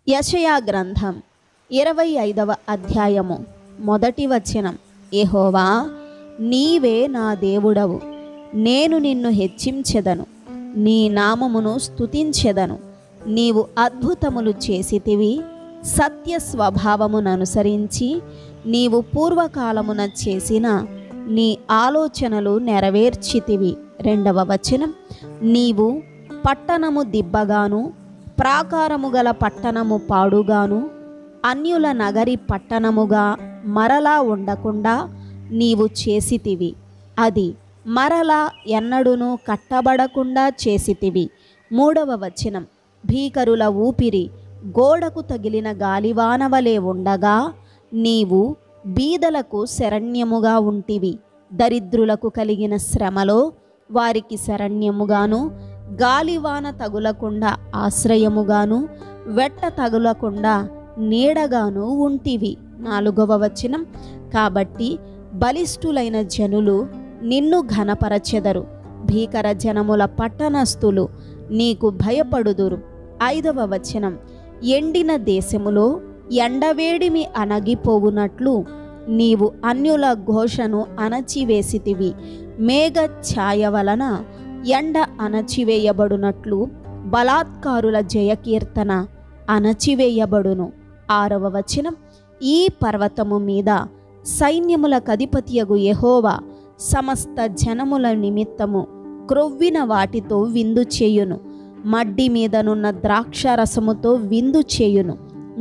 యెషయా గ్రంథం 25వ అధ్యాయము మొదటి వచనం. యెహోవా, నీవే నా దేవుడవు, నేను నిన్ను హెచ్చించెదను, నీ నామమును స్తుతించెదను. నీవు అద్భుతములు చేసితివి, సత్య స్వభావముననుసరించి నీవు పూర్వకాలమున చేసిన నీ ఆలోచనలు నెరవేర్చితివి. 2వ వచనం. నీవు పట్టణము దిబ్బగాను, ప్రాకారము గల పట్టణము పాడుగాను, అన్యుల నగరి పట్టణముగా మరలా ఉండకుండా నీవు చేసితివి. అది మరలా ఎన్నడును కట్టబడకుండా చేసితివి. 3వ వచనం. భీకరుల ఊపిరి గోడకు తగిలిన గాలివానవలే ఉండగా నీవు బీదలకు శరణ్యముగా ఉంటివి. దరిద్రులకు కలిగిన శ్రమలో వారికి శరణ్యముగాను, గాలివాన తగులకుండా ఆశ్రయముగాను, వెట్ట తగులకుండా నీడగాను ఉంటివి. 4వ వచనం. కాబట్టి బలిష్ఠులైన జనులు నిన్ను ఘనపరచెదరు, భీకర జనముల పట్టణస్థులు నీకు భయపడుదురు. 5వ వచనం. ఎండిన దేశములో ఎండవేడిమి అణగిపోవునట్లు నీవు అన్యుల ఘోషను అణచివేసితివి. మేఘ ఛాయ వలన ఎండ అణచివేయబడునట్లు బలాత్కారుల జయకీర్తన అణచివేయబడును. 6వ వచనం. ఈ పర్వతము మీద సైన్యములకధిపతియగు యెహోవా సమస్త జనముల నిమిత్తము క్రొవ్విన వాటితో విందు చేయును, మడ్డి మీదనున్న ద్రాక్షారసముతో విందు చేయును,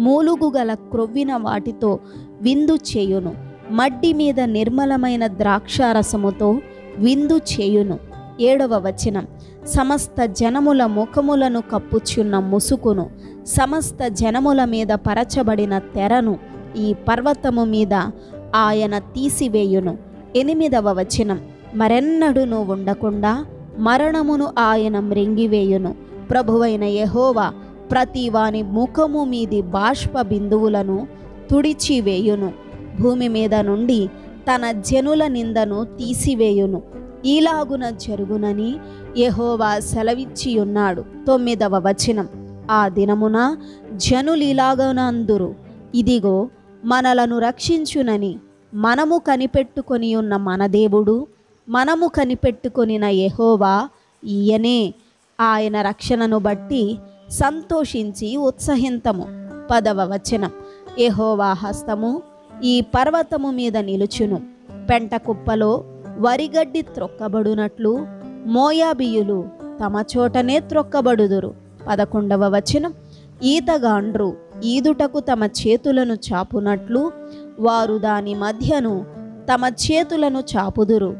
మూలుగుగల క్రొవ్విన వాటితో విందు చేయును, మడ్డి మీద నిర్మలమైన ద్రాక్షారసముతో విందు చేయును. 7వ వచనం. సమస్త జనముల ముఖములను కప్పుచున్న ముసుకును, సమస్త జనముల మీద పరచబడిన తెరను ఈ పర్వతము మీద ఆయన తీసివేయును. 8వ వచనం. మరెన్నడును ఉండకుండా మరణమును ఆయన మ్రింగివేయును. ప్రభువైన యెహోవా ప్రతి వాని ముఖము మీది బాష్ప బిందువులను తుడిచివేయును. భూమి మీద నుండి తన జనుల నిందను తీసివేయును. ఈలాగున జరుగునని యెహోవా సెలవిచ్చియున్నాడు. 9వ వచనం. ఆ దినమున జనులిలాగనందురు, ఇదిగో మనలను రక్షించునని మనము కనిపెట్టుకొని ఉన్న మన దేవుడు, మనము కనిపెట్టుకొనిన యెహోవా ఈయనే. ఆయన రక్షణను బట్టి సంతోషించి ఉత్సహింతము. 10వ వచనం. యెహోవా హస్తము ఈ పర్వతము మీద నిలుచును, పెంట కుప్పలో వరిగడ్డి త్రొక్కబడునట్లు మోయాబీయులు తమ చోటనే త్రొక్కబడుదురు. 11వ వచనం. ఈతగాండ్రు ఈదుటకు తమ చేతులను చాపునట్లు వారు దాని మధ్యను తమ చేతులను చాపుదురు.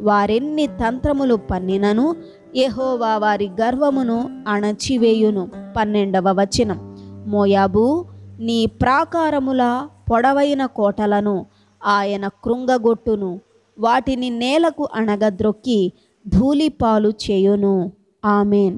వారెన్ని తంత్రములు పన్నినను యెహోవా వారి గర్వమును అణచివేయును. 12వ వచనం. మోయాబు, నీ ప్రాకారముల పొడవైన కోటలను ఆయన కృంగగొట్టును, వాటిని నేలకు అణగద్రొక్కి ధూళిపాలు చేయును. ఆమెన్.